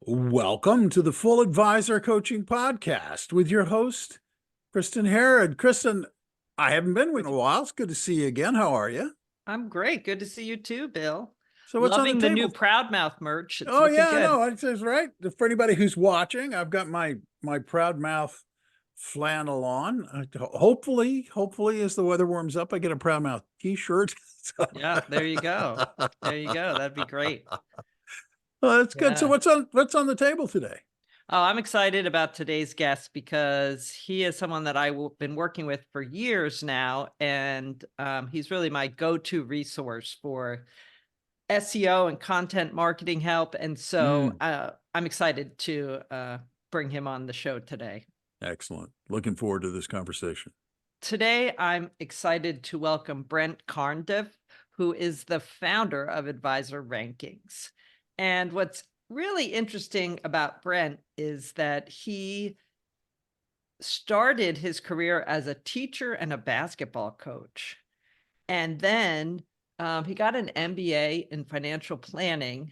Welcome to the Full Advisor Coaching Podcast with your host, Kristen Herod. Kristen, I haven't been with you in a while. It's good to see you again. How are you? I'm great. Good to see you too, Bill. So what's on the Loving the new table? Proud Mouth merch. It's Oh looking yeah, good. no, that's right. For anybody who's watching, I've got my Proud Mouth flannel on. Hopefully, as the weather warms up, I get a Proud Mouth t-shirt. Yeah, there you go. There you go. That'd be great. Well, that's good. So Yeah. what's on the table today? Oh, I'm excited about today's guest because he is someone that I've been working with for years now, and he's really my go-to resource for SEO and content marketing help. And so Mm, I'm excited to bring him on the show today. excellent. Looking forward to this conversation. Today, I'm excited to welcome Brent Carndiff, who is the founder of Advisor Rankings. And what's really interesting about Brent is that he started his career as a teacher and a basketball coach. And then he got an MBA in financial planning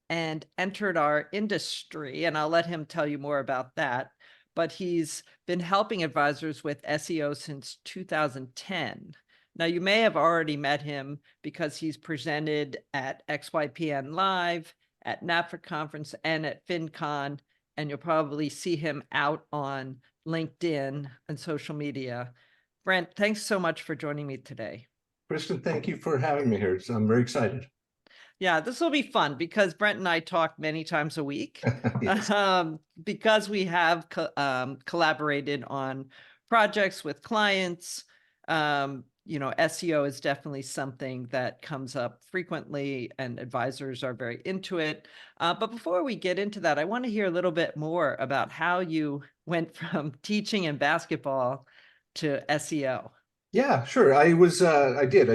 and entered our industry. And I'll let him tell you more about that. But he's been helping advisors with SEO since 2010. Now, you may have already met him because he's presented at XYPN Live, at NAFA Conference, and at FinCon. And you'll probably see him out on LinkedIn and social media. Brent, thanks so much for joining me today. Kristen, thank you for having me here. I'm very excited. Yeah, this will be fun because Brent and I talk many times a week. Yes. Because we have collaborated on projects with clients. SEO is definitely something that comes up frequently and advisors are very into it. But before we get into that, I want to hear a little bit more about how you went from teaching in basketball to SEO. Yeah, sure. I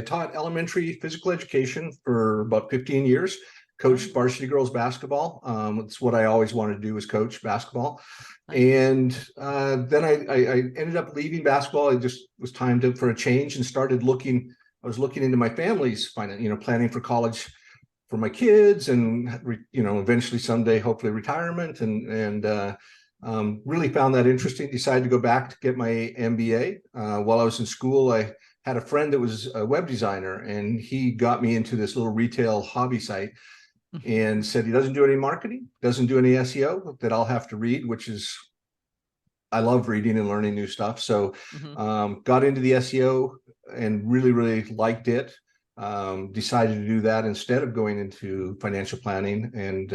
taught elementary physical education for about 15 years, coached varsity girls basketball. It's what I always wanted to do, was coach basketball. And then I ended up leaving basketball. It just was time for a change and started looking. I was looking into my family's finance, planning for college for my kids and, eventually someday, hopefully retirement and really found that interesting. Decided to go back to get my MBA. While I was in school, I had a friend that was a web designer, and he got me into this little retail hobby site and said he doesn't do any marketing, doesn't do any SEO, that I'll have to read, which is, I love reading and learning new stuff. So got into the SEO and really, really liked it. Decided to do that instead of going into financial planning, and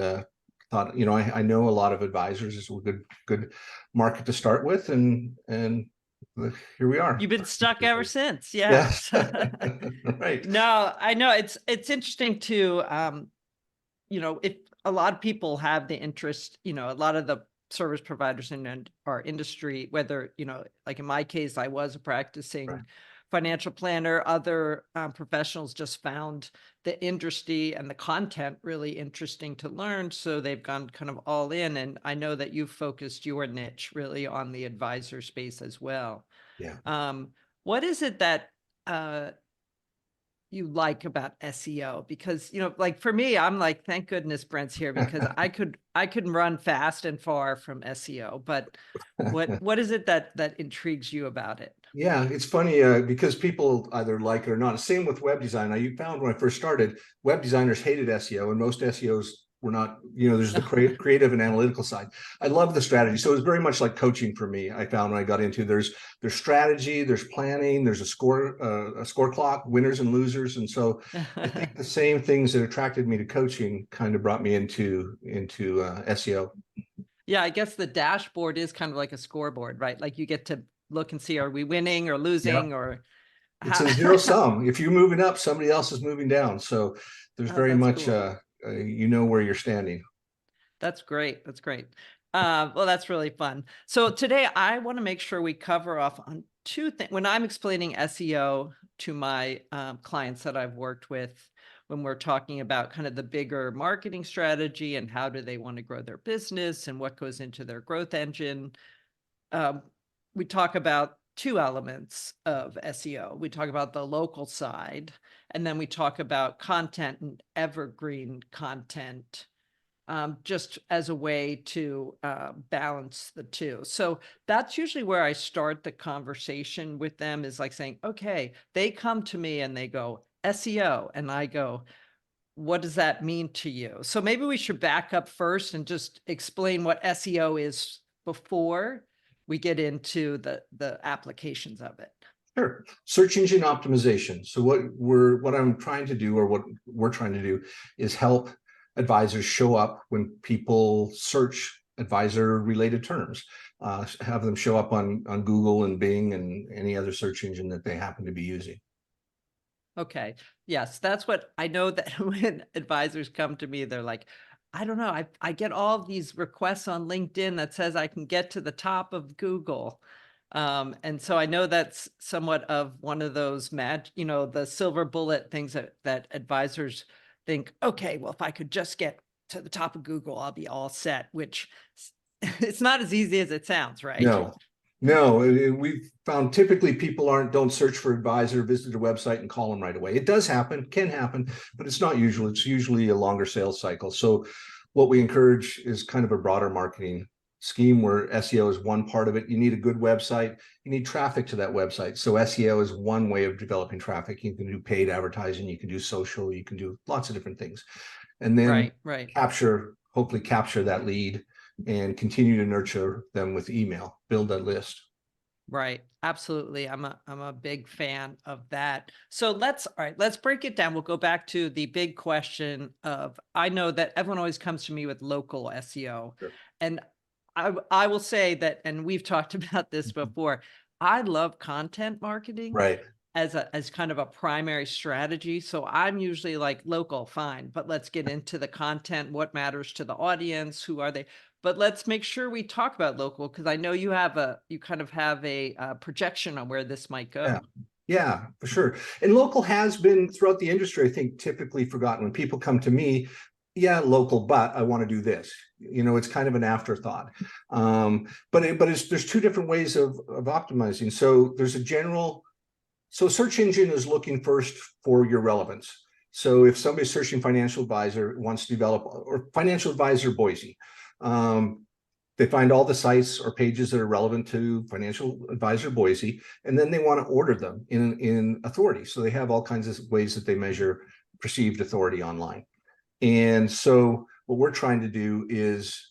thought, I know a lot of advisors. It's a good market to start with, and here we are. You've been stuck ever since. Yes. Right. No, I know it's interesting to, if a lot of people have the interest, a lot of the service providers in our industry, whether, like in my case, I was a practicing financial planner, other professionals just found the industry and the content really interesting to learn. So they've gone kind of all in. And I know that you've focused your niche really on the advisor space as well. Yeah. What is it that you like about SEO? Because, like for me, I'm like, thank goodness Brent's here because I could run fast and far from SEO. But what is it that intrigues you about it? Yeah, it's funny because people either like it or not. Same with web design. You found when I first started, web designers hated SEO, and most SEOs were not. There's the creative and analytical side. I love the strategy, so it was very much like coaching for me. I found when I got into there's strategy, there's planning, there's a score clock, winners and losers, and so I think the same things that attracted me to coaching kind of brought me into SEO. Yeah, I guess the dashboard is kind of like a scoreboard, right? Like you get to look and see, are we winning or losing, or it's a zero sum. If you're moving up, somebody else is moving down. So there's very much, cool. Where you're standing. That's great. That's great. Well, that's really fun. So today I want to make sure we cover off on two things. When I'm explaining SEO to my clients that I've worked with, when we're talking about kind of the bigger marketing strategy and how do they want to grow their business and what goes into their growth engine, we talk about two elements of SEO. We talk about the local side, and then we talk about content and evergreen content. just as a way to balance the two. So that's usually where I start the conversation with them, is like saying, okay, they come to me and they go, SEO. And I go, what does that mean to you? So maybe we should back up first and just explain what SEO is before we get into the applications of it. Sure. Search engine optimization. So what I'm trying to do, or what we're trying to do, is help advisors show up when people search advisor related terms. Have them show up on Google and Bing and any other search engine that they happen to be using. Okay. Yes, that's what I know, that when advisors come to me, they're like, I don't know, I get all these requests on LinkedIn that says I can get to the top of Google. And so I know that's somewhat of one of those the silver bullet things that advisors think, okay, well, if I could just get to the top of Google, I'll be all set, which it's not as easy as it sounds, right? No, we've found typically people don't search for advisor, visit their website and call them right away. It does happen, can happen, but it's not usual. It's usually a longer sales cycle. So what we encourage is kind of a broader marketing scheme where SEO is one part of it. You need a good website. You need traffic to that website. So SEO is one way of developing traffic. You can do paid advertising, you can do social, you can do lots of different things. And then right. hopefully capture that lead and continue to nurture them with email, build that list. Right. Absolutely. I'm a big fan of that. So let's break it down. We'll go back to the big question of, I know that everyone always comes to me with local SEO. Sure. And I will say that, and we've talked about this before, I love content marketing. Right. As kind of a primary strategy. So I'm usually like, local, fine, but let's get into the content, what matters to the audience, who are they? But let's make sure we talk about local, because I know you kind of have a projection on where this might go. Yeah, for sure. And local has been throughout the industry, I think, typically forgotten. When people come to me, yeah, local, but I want to do this. It's kind of an afterthought. There's two different ways of optimizing. So there's a general. So search engine is looking first for your relevance. So if somebody's searching financial advisor, wants to develop, or financial advisor Boise, they find all the sites or pages that are relevant to financial advisor Boise, and then they want to order them in authority. So they have all kinds of ways that they measure perceived authority online. And so what we're trying to do is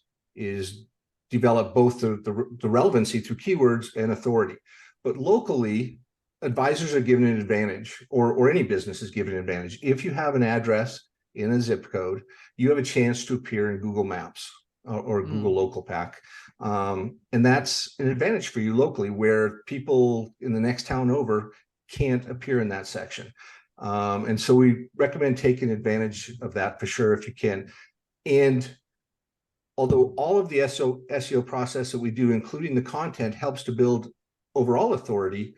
develop both the relevancy through keywords and authority. But locally, advisors are given an advantage, or any business is given an advantage. If you have an address in a zip code, you have a chance to appear in Google Maps or Google Local Pack. And that's an advantage for you locally, where people in the next town over can't appear in that section. And so we recommend taking advantage of that for sure, if you can. And although all of the SEO process that we do, including the content, helps to build overall authority,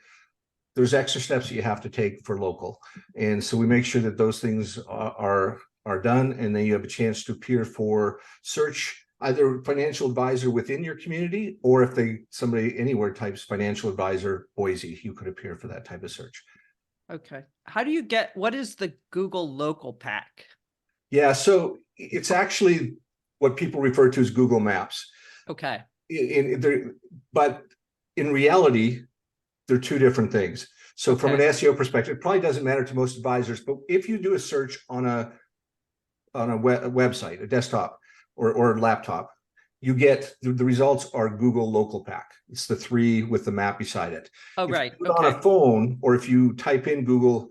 there's extra steps that you have to take for local. And so we make sure that those things are done, and then you have a chance to appear for search, either financial advisor within your community, or if somebody anywhere types financial advisor Boise, you could appear for that type of search. Okay. What is the Google Local Pack? Yeah, so it's actually what people refer to as Google Maps. Okay. But in reality, they're two different things. So from an SEO perspective, it probably doesn't matter to most advisors, but if you do a search on a website, a desktop or laptop, you get the results are Google Local Pack. It's the 3 with the map beside it. Oh, if right. you do it on a phone, or if you type in Google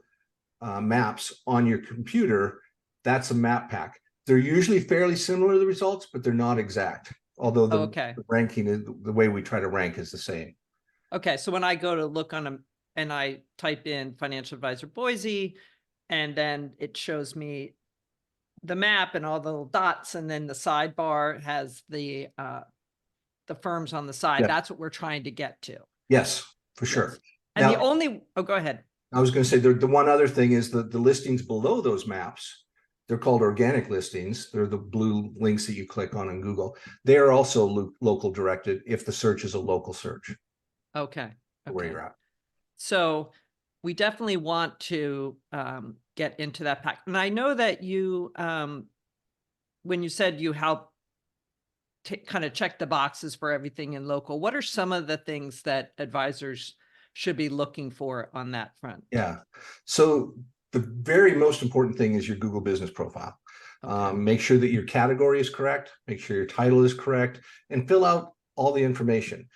Maps on your computer, that's a map pack. They're usually fairly similar to the results, but they're not exact. Although the ranking is, the way we try to rank is the same. Okay, so when I go to look on them and I type in financial advisor Boise, and then it shows me the map and all the little dots, and then the sidebar has the firms on the side. That's what we're trying to get to. Yes, for sure. And now, go ahead. I was going to say the one other thing is the listings below those maps. They're called organic listings. They're the blue links that you click on in Google. They are also local directed if the search is a local search. Okay. Where you're at. So we definitely want to get into that pack. And I know that you, when you said you help kind of check the boxes for everything in local, what are some of the things that advisors should be looking for on that front? Yeah. So the very most important thing is your Google business profile. Okay. Make sure that your category is correct, make sure your title is correct, and fill out all the information.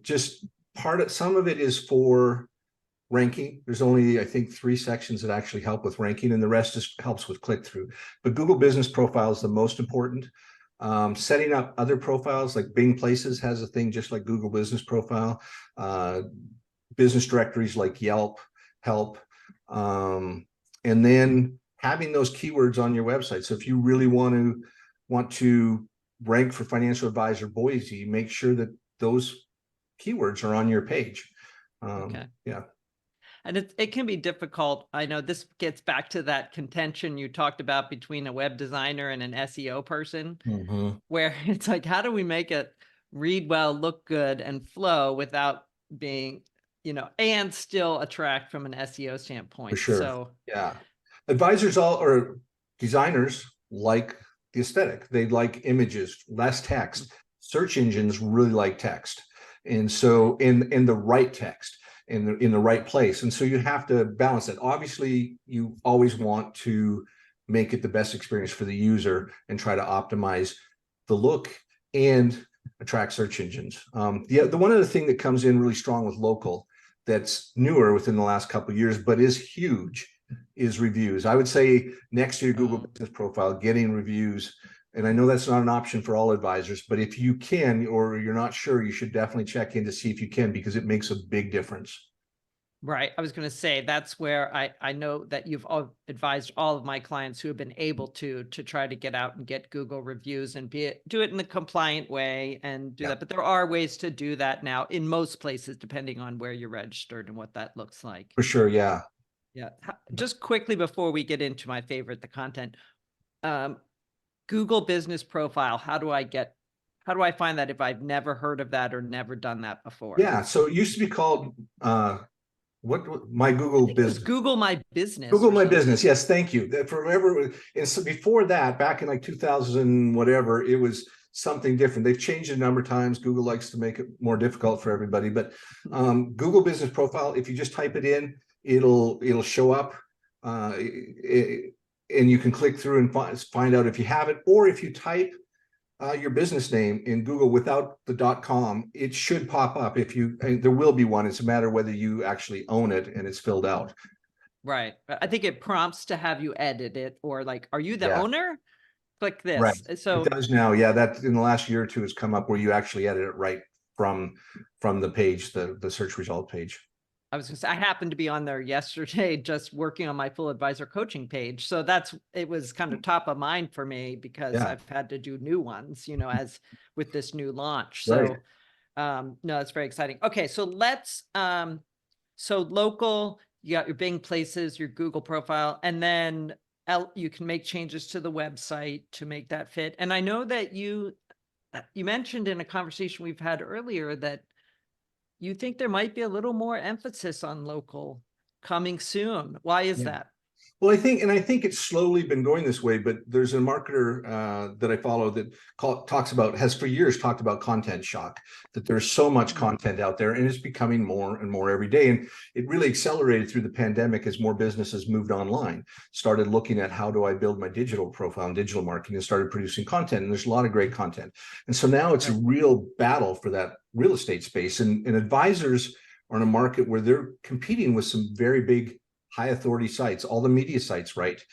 Just some of it is for ranking. There's only, I think, 3 sections that actually help with ranking, and the rest just helps with click-through. But Google business profile is the most important. Setting up other profiles, like Bing Places has a thing just like Google business profile. Business directories like Yelp help. And then having those keywords on your website. So if you really want to rank for Financial Advisor Boise, make sure that those keywords are on your page. Okay. Yeah. And it can be difficult. I know this gets back to that contention you talked about between a web designer and an SEO person, where it's like, how do we make it read well, look good, and flow without being, and still attract from an SEO standpoint? For sure. So yeah. Advisors or designers like the aesthetic. They like images, less text. Search engines really like text. And so in the right text, in the right place. And so you have to balance it. Obviously, you always want to make it the best experience for the user and try to optimize the look and attract search engines. The one other thing that comes in really strong with local that's newer within the last couple of years, but is huge, is reviews. I would say next to your Google business profile, getting reviews. And I know that's not an option for all advisors, but if you can, or you're not sure, you should definitely check in to see if you can, because it makes a big difference. Right. I was going to say, that's where I know that you've advised all of my clients who have been able to try to get out and get Google reviews and do it in the compliant way and do that. But there are ways to do that now in most places, depending on where you're registered and what that looks like. For sure. Yeah. Yeah. Just quickly before we get into my favorite, the content, Google business profile. How do I find that if I've never heard of that or never done that before? Yeah. So it used to be called, my Google business. Google My Business. Google My Business. Yes. Thank you. Forever. And so before that, back in like 2000, whatever, it was something different. They've changed it a number of times. Google likes to make it more difficult for everybody, but Google business profile, if you just type it in, it'll show up, and you can click through and find out if you have it, or if you type your business name in Google without the .com, it should pop up. There will be one. It's a matter of whether you actually own it and it's filled out. Right. I think it prompts to have you edit it, or like, are you the owner? Click this. Right. So it does now. Yeah, that in the last year or two has come up where you actually edit it right from the page, the search result page. I was going to say, I happened to be on there yesterday, just working on my full advisor coaching page. So it was kind of top of mind for me, because I've had to do new ones, as with this new launch. So, no, it's very exciting. Okay. So so local, you got your Bing Places, your Google profile, and then you can make changes to the website to make that fit. And I know that you mentioned in a conversation we've had earlier that you think there might be a little more emphasis on local coming soon. Why is that? Well, I think it's slowly been going this way, but there's a marketer that I follow that has for years talked about content shock, that there's so much content out there and it's becoming more and more every day. And it really accelerated through the pandemic as more businesses moved online, started looking at how do I build my digital profile and digital marketing, and started producing content. And there's a lot of great content. And so now it's a real battle for that real estate space. And advisors are in a market where they're competing with some very big high authority sites, all the media sites, right?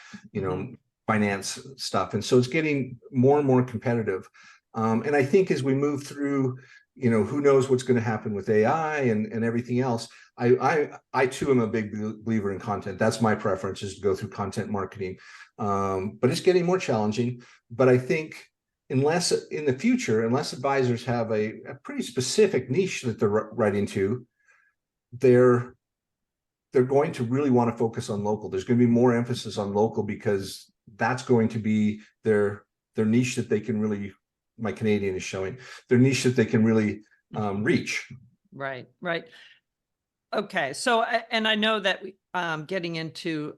Finance stuff. And so it's getting more and more competitive. And I think as we move through, who knows what's going to happen with AI and everything else. I too am a big believer in content. That's my preference, is to go through content marketing. But it's getting more challenging. But I think unless advisors have a pretty specific niche that they're right into, they're going to really want to focus on local. There's going to be more emphasis on local, because that's going to be their niche that they can really, my Canadian is showing, their niche that they can really reach. Right. Okay. So, and I know that getting into,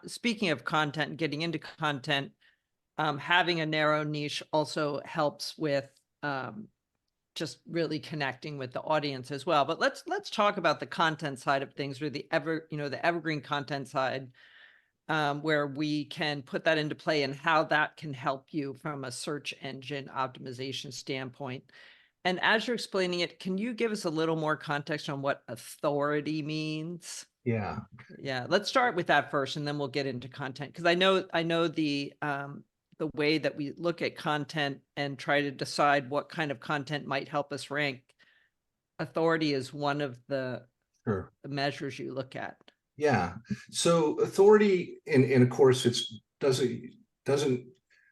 speaking of content, getting into content, having a narrow niche also helps with just really connecting with the audience as well. But let's talk about the content side of things, or the evergreen content side, where we can put that into play and how that can help you from a search engine optimization standpoint. And as you're explaining it, can you give us a little more context on what authority means? Yeah. Yeah, let's start with that first, and then we'll get into content. Because I know the way that we look at content and try to decide what kind of content might help us rank. Authority is one of the Sure. measures you look at. Yeah. So authority, and of course, doesn't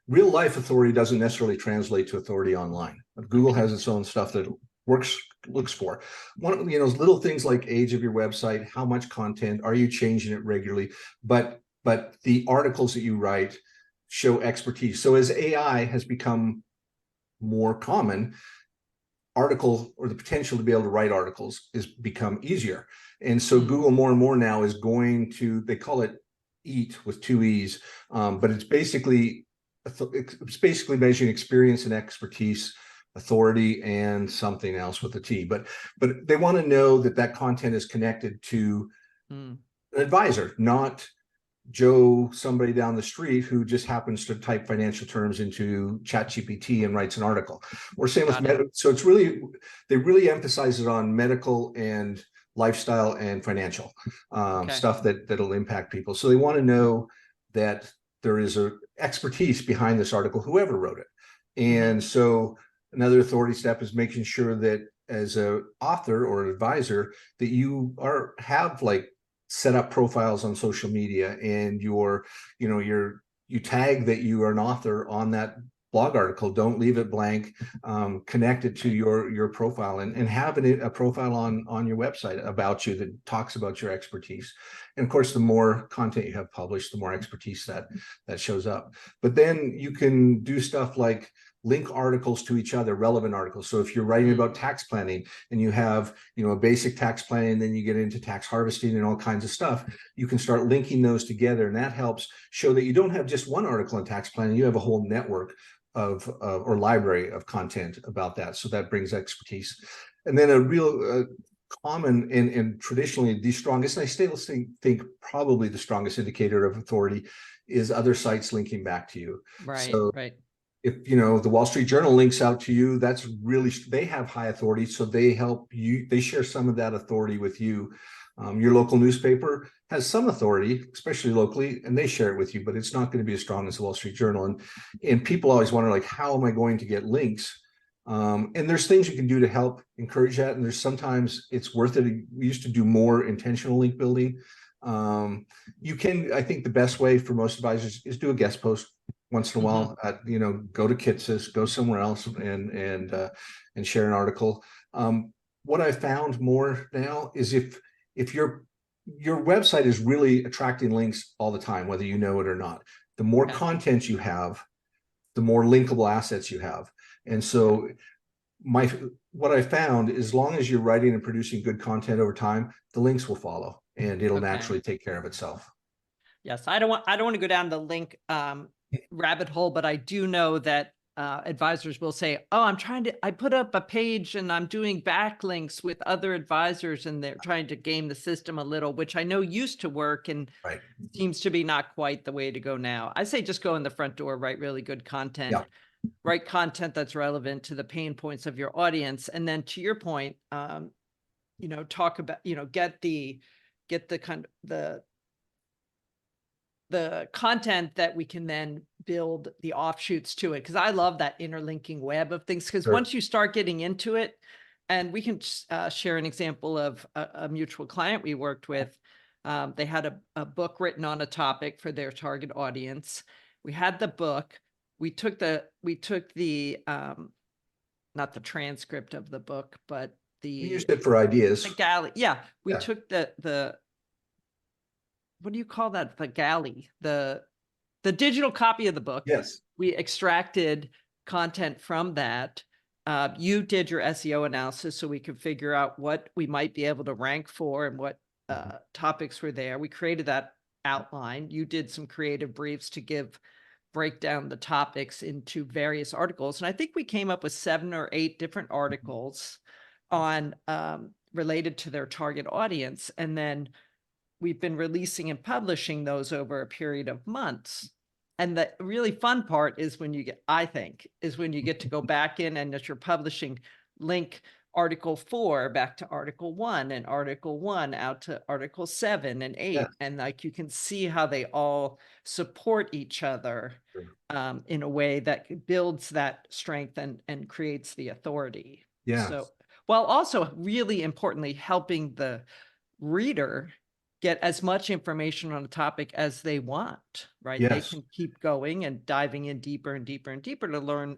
real life authority doesn't necessarily translate to authority online. Google has its own stuff that looks for one, little things like age of your website, how much content, are you changing it regularly, but the articles that you write show expertise. So as AI has become more common, article, or the potential to be able to write articles, is become easier. And so Google more and more now is going to, they call it EAT with 2 E's, but it's basically measuring experience and expertise, authority, and something else with a T. But they want to know that content is connected to an advisor, not Joe, somebody down the street who just happens to type financial terms into ChatGPT and writes an article. Or same with medical. So it's really, they really emphasize it on medical and lifestyle and financial stuff that'll impact people. So they want to know that there is a expertise behind this article, whoever wrote it. And so another authority step is making sure that as an author or an advisor, that you have like set up profiles on social media, and you tag that you are an author on that blog article. Don't leave it blank. Connect it to your profile, and have a profile on your website about you that talks about your expertise. And of course, the more content you have published, the more expertise that shows up. But then you can do stuff like link articles to each other, relevant articles. So if you're writing about tax planning, and you have, a basic tax planning, and then you get into tax harvesting and all kinds of stuff, you can start linking those together. And that helps show that you don't have just one article on tax planning, you have a whole network or library of content about that. So that brings expertise. And then a real common and traditionally the strongest, and I still think probably the strongest indicator of authority, is other sites linking back to you. Right. So right. If the Wall Street Journal links out to you, that's really, they have high authority, so they help you. They share some of that authority with you. Your local newspaper has some authority, especially locally, and they share it with you, but it's not going to be as strong as the Wall Street Journal. And people always wonder, like, how am I going to get links? And there's things you can do to help encourage that. And there's sometimes it's worth it. We used to do more intentional link building. I think the best way for most advisors is do a guest post once in a while. Go to Kitsis, go somewhere else, and share an article. What I found more now is if your website is really attracting links all the time, whether you know it or not, the more content you have, the more linkable assets you have. And so what I found is, as long as you're writing and producing good content over time, the links will follow, and it'll naturally take care of itself. Yes, I don't want to go down the link rabbit hole, but I do know that advisors will say, oh, I put up a page and I'm doing backlinks with other advisors, and they're trying to game the system a little, which I know used to work and seems to be not quite the way to go now. I say just go in the front door, write really good content, write content that's relevant to the pain points of your audience. And then to your point, talk about, get the kind of the content that we can then build the offshoots to it. Cause I love that interlinking web of things. Cause once you start getting into it, and we can share an example of a mutual client we worked with. They had a book written on a topic for their target audience. We had the book. We took the not the transcript of the book, but we used it for ideas. The galley. Yeah. We took the what do you call that? The galley, the digital copy of the book. Yes. We extracted content from that. You did your SEO analysis so we could figure out what we might be able to rank for and what topics were there. We created that outline. You did some creative briefs to give break down the topics into various articles. And I think we came up with 7 or 8 different articles on related to their target audience. And then we've been releasing and publishing those over a period of months. And the really fun part is when you get, I think, is when you get to go back in and as you're publishing, link Article 4 back to Article 1 and Article 1 out to Article 7 and 8. Yeah. And like you can see how they all support each other in a way that builds that strength and creates the authority. Yeah. So while also really importantly helping the reader get as much information on a topic as they want, right? Yes. They can keep going and diving in deeper and deeper and deeper to learn,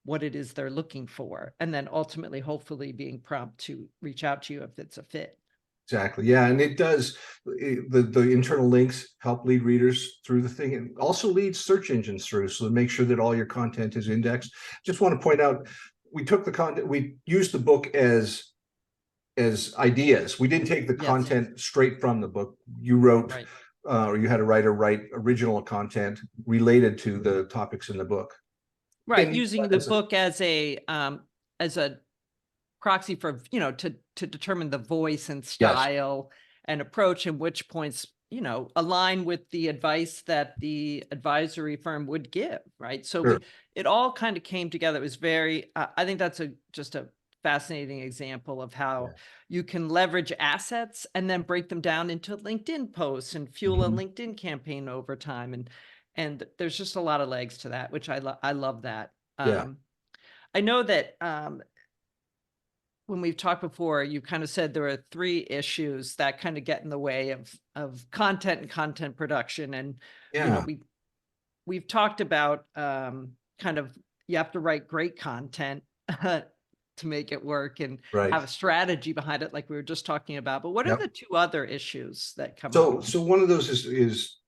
what it is they're looking for. And then ultimately, hopefully being prompt to reach out to you if it's a fit. Exactly. Yeah. And it does, the internal links help lead readers through the thing, and also leads search engines through. So to make sure that all your content is indexed. Just want to point out, we took the content, we used the book as ideas. We didn't take the content straight from the book. You wrote, or you had a writer write original content related to the topics in the book. Right. Using the book as a proxy for, to determine the voice and style and approach, and which points, align with the advice that the advisory firm would give. Right. So it all kind of came together. It was very, I think that's just a fascinating example of how you can leverage assets and then break them down into LinkedIn posts and fuel a LinkedIn campaign over time. And there's just a lot of legs to that, which I love that. I know that when we've talked before, you kind of said there are 3 issues that kind of get in the way of content and content production. And we've talked about kind of, you have to write great content to make it work and have a strategy behind it, like we were just talking about. But what are the 2 other issues that come up? So one of those is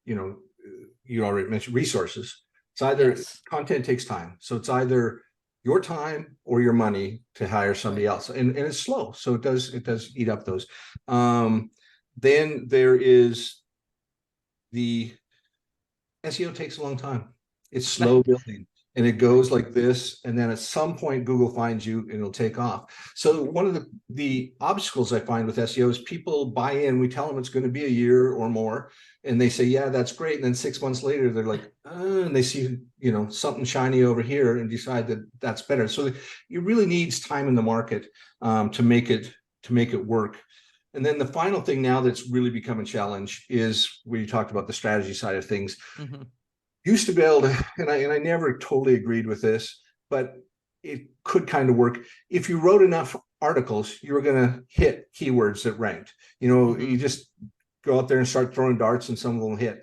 you already mentioned resources. It's either content takes time. So it's either your time or your money to hire somebody else. And it's slow. So it does eat up those. Then there is the SEO takes a long time. It's slow building. And it goes like this, and then at some point Google finds you and it'll take off. So one of the obstacles I find with SEO is people buy in. We tell them it's going to be a year or more, and they say, yeah, that's great. And then 6 months later, they're like, and they see something shiny over here and decide that that's better. So it really needs time in the market to make it work. And then the final thing now that's really become a challenge is where you talked about the strategy side of things. Used to be able to, and I never totally agreed with this, but it could kind of work. If you wrote enough articles, you were going to hit keywords that ranked. You just go out there and start throwing darts and some of them will hit.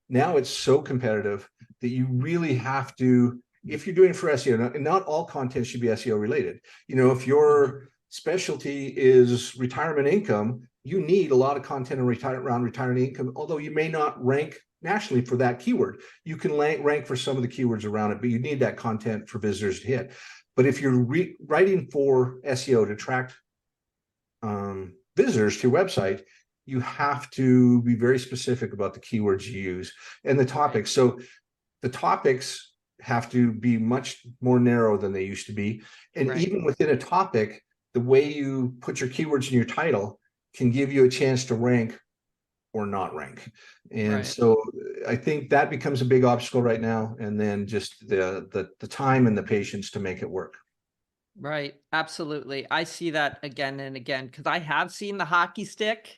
Now it's so competitive that you really have to, if you're doing it for SEO, and not all content should be SEO related. If your specialty is retirement income, you need a lot of content around retirement income, although you may not rank nationally for that keyword. You can rank for some of the keywords around it, but you need that content for visitors to hit. But if you're writing for SEO to attract visitors to your website, you have to be very specific about the keywords you use and the topics. So the topics have to be much more narrow than they used to be. And even within a topic, the way you put your keywords in your title can give you a chance to rank or not rank. And so I think that becomes a big obstacle right now. And then just the time and the patience to make it work. Right. Absolutely. I see that again and again, because I have seen the hockey stick,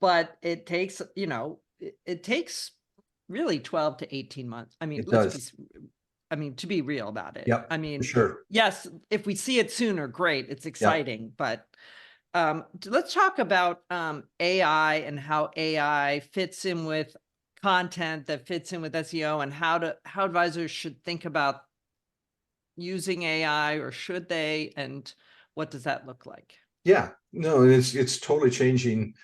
but it takes, it takes really 12 to 18 months. I mean, to be real about it. I mean, yes, if we see it sooner, great. It's exciting, but let's talk about AI and how AI fits in with content that fits in with SEO, and how advisors should think about using AI, or should they, and what does that look like? Yeah, no, it's totally changing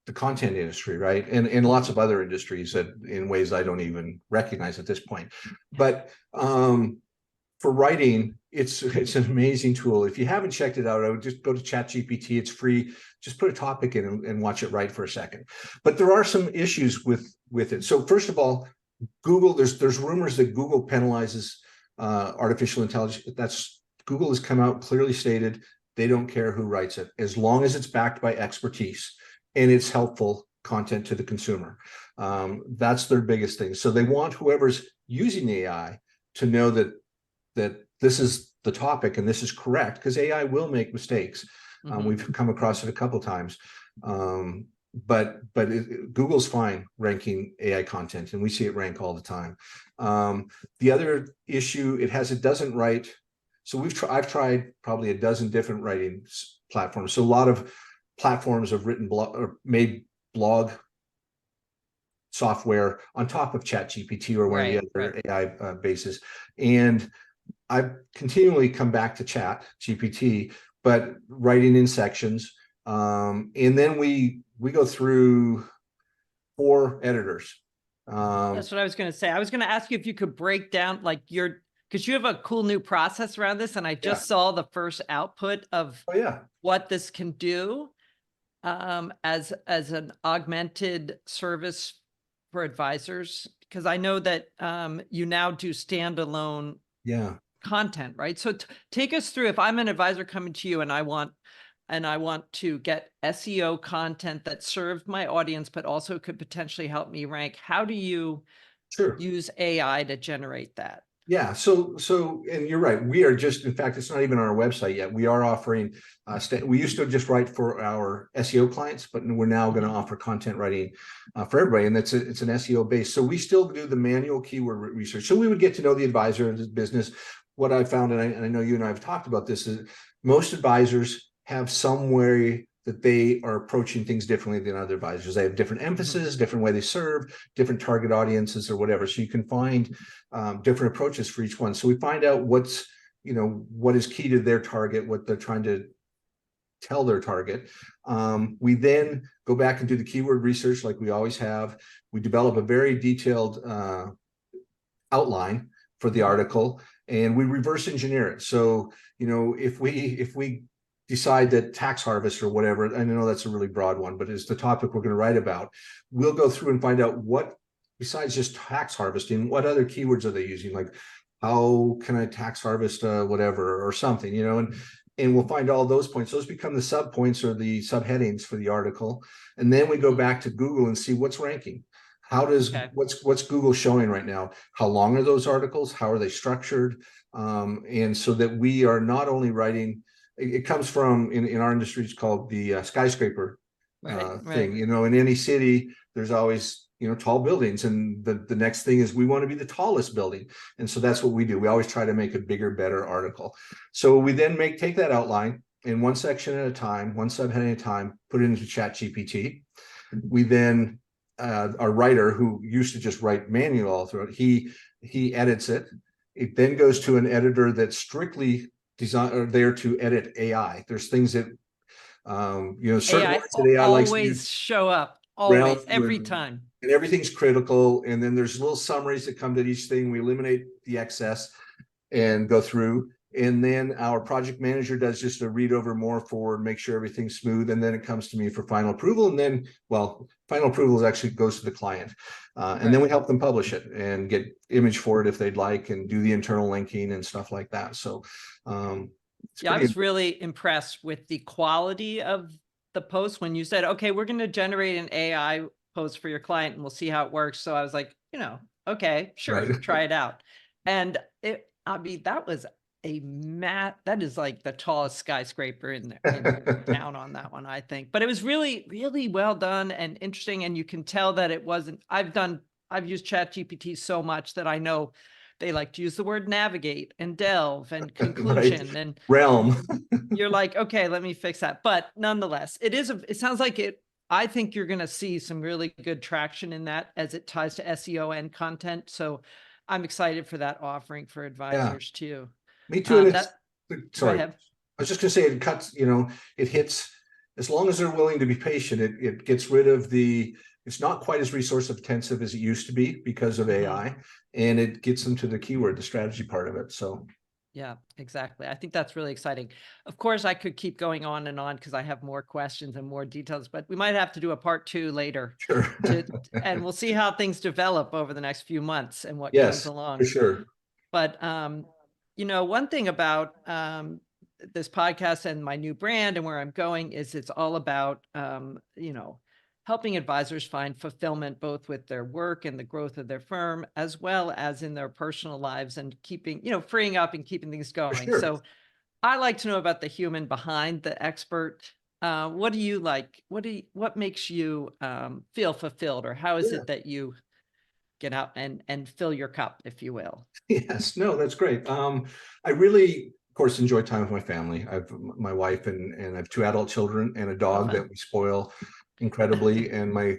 the content industry, right? And lots of other industries that in ways I don't even recognize at this point. But for writing, it's an amazing tool. If you haven't checked it out, I would just go to ChatGPT. It's free. Just put a topic in and watch it write for a second. But there are some issues with it. So first of all, Google, there's rumors that Google penalizes artificial intelligence. Google has come out clearly stated they don't care who writes it as long as it's backed by expertise and it's helpful content to the consumer. That's their biggest thing. So they want whoever's using AI to know that this is the topic and this is correct, because AI will make mistakes. We've come across it a couple times. But Google's fine ranking AI content, and we see it rank all the time. The other issue, it doesn't write. So I've tried probably a dozen different writing platforms. So a lot of platforms have written blog or made blog software on top of ChatGPT or one of the other AI bases. And I've continually come back to ChatGPT, but writing in sections. And then we go through 4 editors. That's what I was going to say. I was going to ask you if you could break down like because you have a cool new process around this, and I just saw the first output of what this can do as an augmented service for advisors, because I know that you now do standalone content, right? So take us through, if I'm an advisor coming to you and I want to get SEO content that served my audience, but also could potentially help me rank, how do you use AI to generate that? Yeah, so and you're right. We are just, in fact, it's not even on our website yet. We are offering, we used to just write for our SEO clients, but we're now going to offer content writing for everybody, and it's an SEO base. So we still do the manual keyword research. So we would get to know the advisor and his business. What I found, and I know you and I have talked about this, is most advisors have some way that they are approaching things differently than other advisors. They have different emphasis, different way they serve, different target audiences or whatever. So you can find different approaches for each one. So we find out what is key to their target, what they're trying to tell their target. We then go back and do the keyword research like we always have. We develop a very detailed outline for the article, and we reverse engineer it. So, if we decide that tax harvest or whatever, I know that's a really broad one, but it's the topic we're going to write about, we'll go through and find out what, besides just tax harvesting, what other keywords are they using? Like, how can I tax harvest whatever or something, and we'll find all those points. Those become the sub points or the subheadings for the article. And then we go back to Google and see what's ranking. How does, what's Google showing right now? How long are those articles? How are they structured? And so that we are not only writing, it comes from, in our industry, it's called the skyscraper thing. In any city, there's always, tall buildings. And the next thing is we want to be the tallest building. And so that's what we do. We always try to make a bigger, better article. So we then take that outline in one section at a time, one subheading at a time, put it into ChatGPT. We then, our writer, who used to just write manual all through it, he edits it. It then goes to an editor that's strictly there to edit AI. There's things that certain words that AI likes to use show up always, every time, and everything's critical. And then there's little summaries that come to each thing. We eliminate the excess and go through. And then our project manager does just a read over more forward, make sure everything's smooth. And then it comes to me for final approval. And then, final approval actually goes to the client. And then we help them publish it and get image for it if they'd like, and do the internal linking and stuff like that. So, I was really impressed with the quality of the post when you said, okay, we're going to generate an AI post for your client and we'll see how it works. So I was like, okay, sure, try it out. And that was that is like the tallest skyscraper in town on that one, I think. But it was really, really well done and interesting. And you can tell that it wasn't, I've used ChatGPT so much that I know they like to use the word navigate and delve and conclusion and realm. You're like, okay, let me fix that. But nonetheless, it sounds like it. I think you're going to see some really good traction in that as it ties to SEO and content. So I'm excited for that offering for advisors too. Me too. Sorry, I was just going to say it cuts, it hits, as long as they're willing to be patient, it gets rid of it's not quite as resource intensive as it used to be because of AI, and it gets them to the keyword, the strategy part of it. So Yeah, exactly. I think that's really exciting. Of course, I could keep going on and on because I have more questions and more details, but we might have to do a part 2 later Sure. and we'll see how things develop over the next few months and what comes Yes, along. for sure. But, one thing about this podcast and my new brand and where I'm going is it's all about, helping advisors find fulfillment both with their work and the growth of their firm, as well as in their personal lives and keeping, freeing up and keeping things For going. sure. So I like to know about the human behind the expert. What do you like? What makes you feel fulfilled, or how is Yeah. it that you get out and fill your cup, if you will? Yes, no, that's great. I really, of course, enjoy time with my family. I've my wife and I have 2 adult children and a dog that fun. we spoil incredibly. And my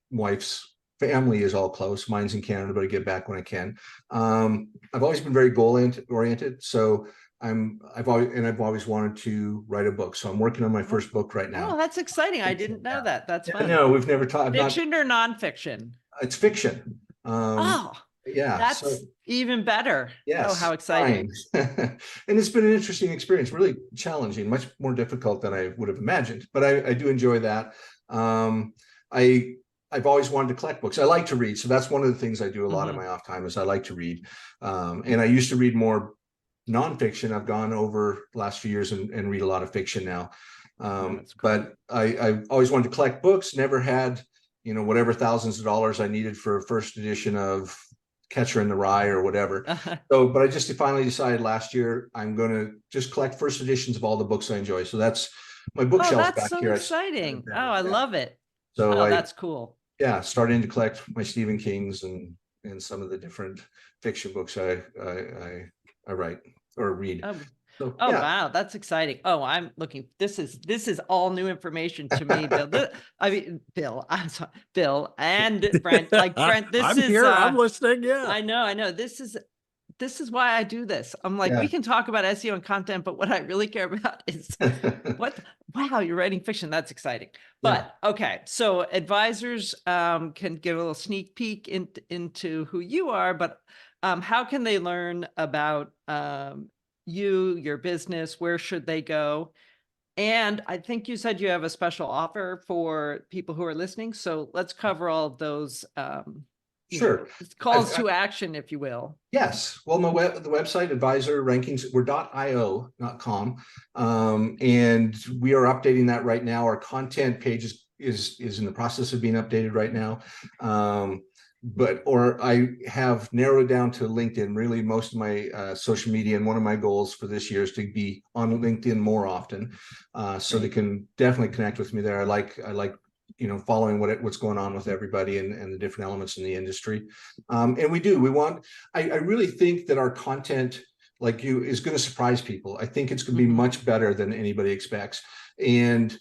wife's family is all close. Mine's in Canada, but I get back when I can. I've always been very oriented. So I've always wanted to write a book. So I'm working on my first book right now. Oh, that's exciting. I didn't know that. That's Yeah, fun. no, we've never talked. Fiction or nonfiction? It's fiction. Oh, Yeah. So that's even better. Oh, yes, how exciting. and it's been an interesting experience, really challenging, much more difficult than I would have imagined, but I do enjoy that. I've always wanted to collect books. I like to read. So that's one of the things I do a lot in my off time is I like to read. And I used to read more nonfiction. I've gone over the last few years and read a lot of fiction now. But I always wanted to collect books, never had, whatever thousands of dollars I needed for a first edition of Catcher in the Rye or whatever. So, but I just finally decided last year I'm going to just collect first editions of all the books I enjoy. So that's my Oh, bookshelf that's back so here. exciting. Oh, I Yeah. love it. So Oh, that's cool. yeah, starting to collect my Stephen Kings and some of the different fiction books I write or read. Oh, So, oh yeah. wow, that's exciting. Oh, I'm looking. This is all new information to me, Bill. Bill. I'm sorry, Bill and Brent. Like Brent, this I'm is. here. I'm listening. Yeah. I know. This is why I do this. I'm like, we can talk about SEO and content, but what I really care about is wow, you're writing fiction. That's exciting. But okay, so advisors can give a little sneak peek into who you are, but how can they learn about you, your business? Where should they go? And I think you said you have a special offer for people who are listening. So let's cover all of those Sure. Calls to action, if you will. Yes. Well, the website advisor rankings, we're .io, not .com. And we are updating that right now. Our content page is in the process of being updated right now. I have narrowed down to LinkedIn. Really, most of my social media, and one of my goals for this year is to be on LinkedIn more often, so they can definitely connect with me there. I like following what's going on with everybody and the different elements in the industry. And I really think that our content, like you, is going to surprise people. I think it's going to be much better than anybody expects. And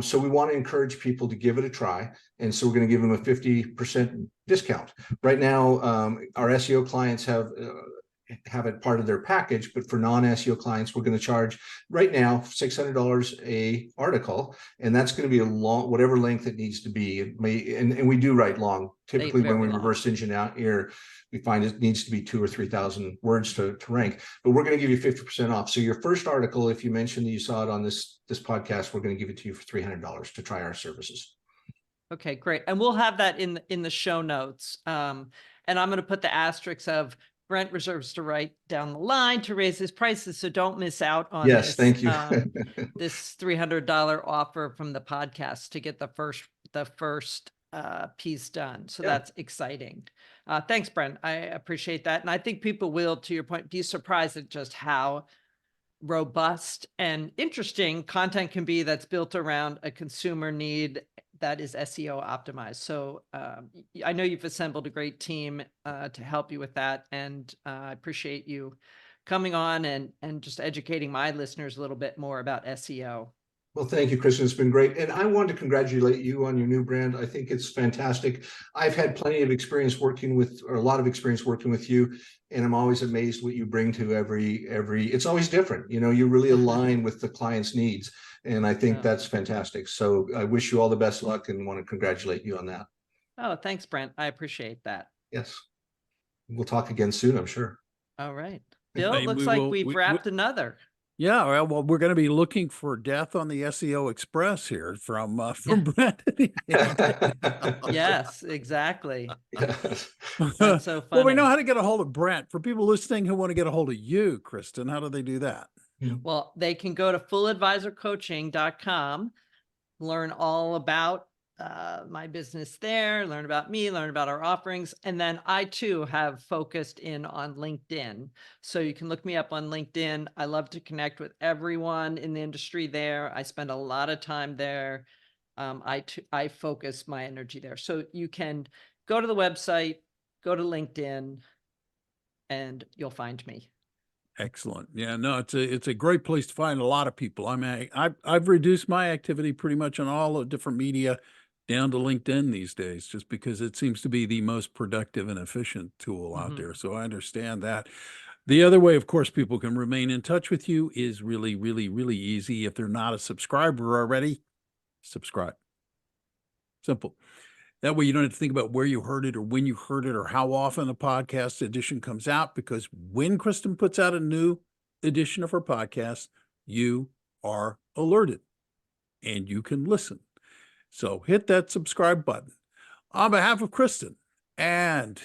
so we want to encourage people to give it a try. And so we're going to give them a 50% discount. Right now, our SEO clients have it part of their package, but for non-SEO clients, we're going to charge right now $600 a article, and that's going to be a long, whatever length it needs to be. And we do write long. Typically, when we reverse engineer out here, we find it needs to be 2,000 or 3,000 words to rank. But we're going to give you 50% off. So your first article, if you mentioned that you saw it on this podcast, we're going to give it to you for $300 to try our services. Okay, great. And we'll have that in the show notes. And I'm going to put the asterisks of Brent reserves to write down the line to raise his prices. So don't miss out on this. Thank you. This $300 offer from the podcast to get the first piece done. So that's exciting. Thanks, Brent. I appreciate that. And I think people will, to your point, be surprised at just how robust and interesting content can be that's built around a consumer need that is SEO optimized. So I know you've assembled a great team to help you with that. And I appreciate you coming on and just educating my listeners a little bit more about SEO. Well, thank you, Kristen. It's been great. And I want to congratulate you on your new brand. I think it's fantastic. I've had plenty of experience working with, or a lot of experience working with you. And I'm always amazed what you bring to every, it's always different. You really align with the client's needs. And I think that's fantastic. So I wish you all the best luck and want to congratulate you on that. Oh, thanks, Brent. I appreciate that. Yes. We'll talk again soon, I'm sure. All right. Bill, Maybe looks we like will- we've we- wrapped another. Yeah, well, we're going to be looking for death on the SEO Express here from Brent. Yes, exactly. Yes. That's so Well, we funny. know how to get a hold of Brent. For people listening who want to get a hold of you, Kristen, how do they do that? Well, they can go to fulladvisorcoaching.com, learn all about my business there, learn about me, learn about our offerings. And then I too have focused in on LinkedIn. So you can look me up on LinkedIn. I love to connect with everyone in the industry there. I spend a lot of time there. I focus my energy there. So you can go to the website, go to LinkedIn, and you'll find me. Excellent. Yeah, no, it's a great place to find a lot of people. I've reduced my activity pretty much on all the different media down to LinkedIn these days, just because it seems to be the most productive and efficient tool out there. So I understand that. The other way, of course, people can remain in touch with you is really, really, really easy. If they're not a subscriber already, subscribe. Simple. That way you don't have to think about where you heard it or when you heard it or how often a podcast edition comes out, because when Kristen puts out a new edition of her podcast, you are alerted and you can listen. So hit that subscribe button. On behalf of Kristen and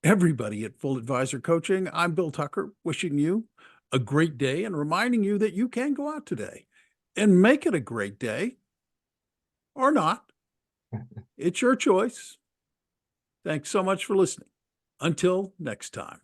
everybody at Full Advisor Coaching, I'm Bill Tucker, wishing you a great day and reminding you that you can go out today and make it a great day or not. It's your choice. Thanks so much for listening. Until next time.